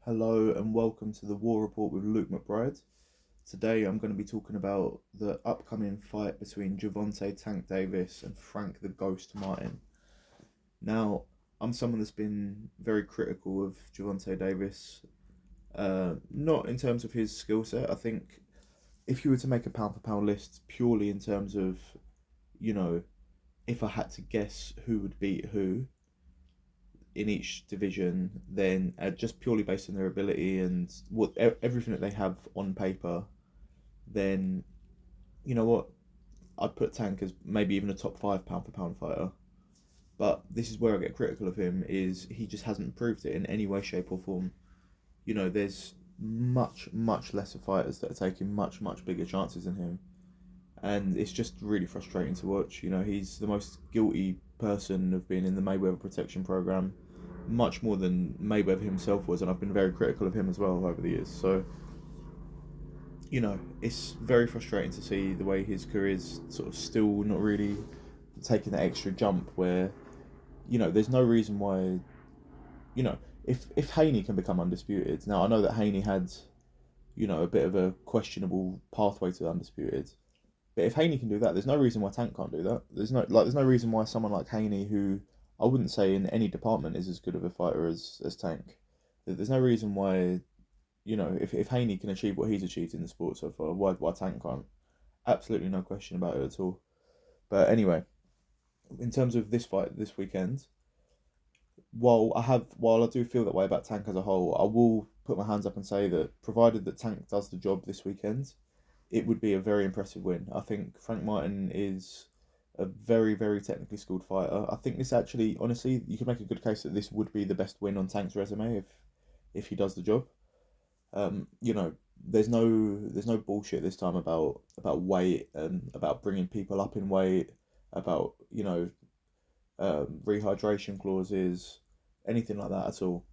Hello and welcome to the War Report with Luke McBride. Today I'm going to be talking about the upcoming fight between Gervonta Tank Davis and Frank the Ghost Martin. Now, I'm someone that's been very critical of Gervonta Davis, not in terms of his skill set. I think if you were to make a pound for pound list purely in terms of, you know, if I had to guess who would beat who in each division, then just purely based on their ability and everything that they have on paper, then you know what? I'd put Tank as maybe even a top five pound for pound fighter. But this is where I get critical of him is he just hasn't proved it in any way, shape or form. There's much lesser fighters that are taking much bigger chances than him. And it's just really frustrating to watch. He's the most guilty person of being in the Mayweather protection program, much more than Mayweather himself was, and I've been very critical of him as well over the years. So, it's very frustrating to see the way his career is sort of still not really taking that extra jump where, there's no reason why, you know, if Haney can become undisputed. Now, I know that Haney had, a bit of a questionable pathway to undisputed. But if Haney can do that, there's no reason why Tank can't do that. There's no reason why someone like Haney, who I wouldn't say in any department is as good of a fighter as Tank, there's no reason why, if Haney can achieve what he's achieved in the sport so far, why Tank can't? Absolutely no question about it at all. But anyway, in terms of this fight this weekend, while I do feel that way about Tank as a whole, I will put my hands up and say that provided that Tank does the job this weekend, it would be a very impressive win. I think Frank Martin is a very technically skilled fighter. I think this actually, honestly, you could make a good case that this would be the best win on Tank's resume if he does the job. Um, you know, there's no bullshit this time about weight and about bringing people up in weight, about rehydration clauses, anything like that at all.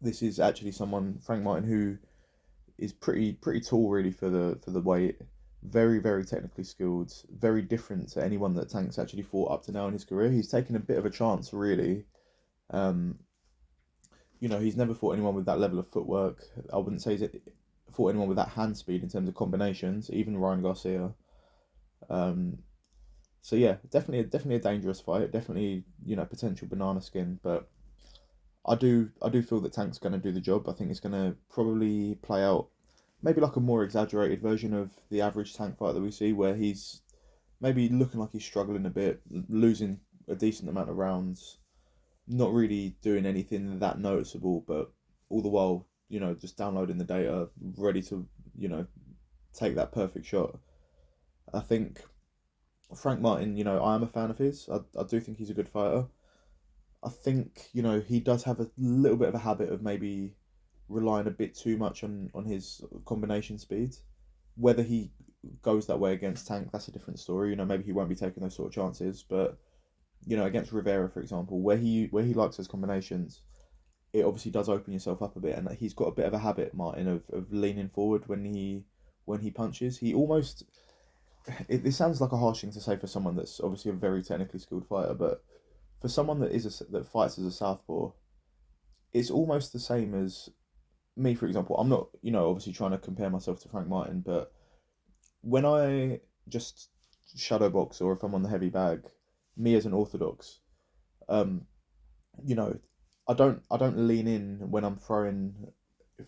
This is actually someone Frank Martin who is pretty tall really for the weight. Very technically skilled. Very different to anyone that Tank's actually fought up to now in his career. He's taken a bit of a chance really. Um, he's never fought anyone with that level of footwork. I wouldn't say he's fought anyone with that hand speed in terms of combinations. Even Ryan Garcia. Um, so yeah, definitely a dangerous fight. Definitely potential banana skin, but I do feel that Tank's going to do the job. I think it's going to probably play out maybe like a more exaggerated version of the average Tank fight that we see, where he's maybe looking like he's struggling a bit, losing a decent amount of rounds, not really doing anything that noticeable, but all the while, just downloading the data, ready to, take that perfect shot. I think Frank Martin, I am a fan of his. I do think he's a good fighter. I think, he does have a little bit of a habit of maybe relying a bit too much on his combination speed. Whether he goes that way against Tank, that's a different story. Maybe he won't be taking those sort of chances, but against Rivera, for example, where he likes those combinations, it obviously does open yourself up a bit, and he's got a bit of a habit, Martin, of leaning forward when he punches. He almost it sounds like a harsh thing to say for someone that's obviously a very technically skilled fighter, but for someone that fights as a southpaw, it's almost the same as me, for example. I'm not, obviously trying to compare myself to Frank Martin, but when I just shadow box or if I'm on the heavy bag, me as an orthodox, um, you know, I don't lean in when I'm throwing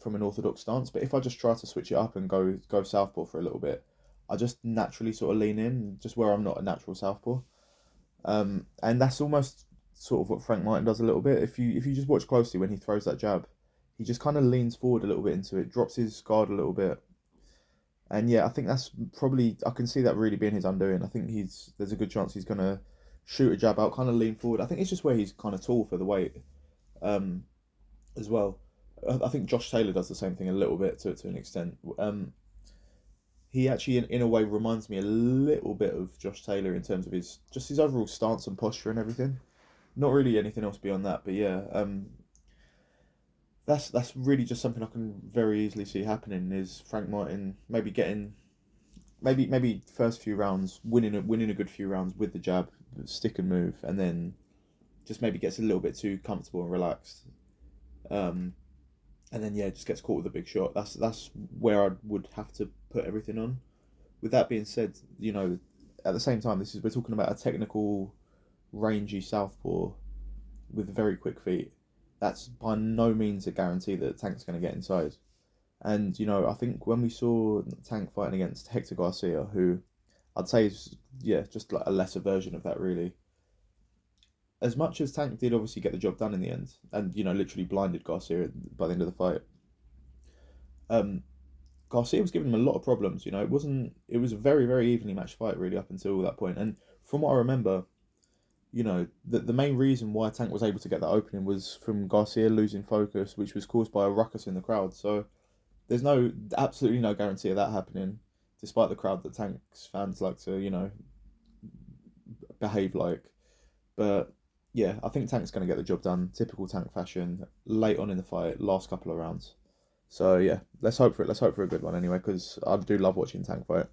from an orthodox stance, but if I just try to switch it up and go southpaw for a little bit, I just naturally sort of lean in, just where I'm not a natural southpaw. And that's almost sort of what Frank Martin does a little bit. If you just watch closely when he throws that jab, he just kind of leans forward a little bit into it, drops his guard a little bit, and yeah, I think that's probably I can see that really being his undoing. I think there's a good chance he's gonna shoot a jab out, kind of lean forward. I think it's just where he's kind of tall for the weight, um, as well. I think Josh Taylor does the same thing a little bit to an extent. He actually in a way reminds me a little bit of Josh Taylor in terms of his overall stance and posture and everything. Not really anything else beyond that, but yeah, that's really just something I can very easily see happening. Is Frank Martin maybe getting maybe first few rounds winning a good few rounds with the jab, stick and move, and then just maybe gets a little bit too comfortable and relaxed. Um, and then yeah, just gets caught with a big shot. That's where I would have to put everything on. With that being said, at the same time, we're talking about a technical, rangy southpaw with very quick feet. That's by no means a guarantee that Tank's going to get inside. And I think when we saw Tank fighting against Hector Garcia, who I'd say is just like a lesser version of that really. As much as Tank did obviously get the job done in the end, and literally blinded Garcia by the end of the fight. Um, Garcia was giving him a lot of problems. It was a very very evenly matched fight really up until that point. And from what I remember, the main reason why Tank was able to get that opening was from Garcia losing focus, which was caused by a ruckus in the crowd. So there's absolutely no guarantee of that happening, despite the crowd that Tank's fans like to behave like. But yeah, I think Tank's going to get the job done, typical Tank fashion, late on in the fight, last couple of rounds. So yeah, let's hope for it. Let's hope for a good one anyway, because I do love watching Tank fight.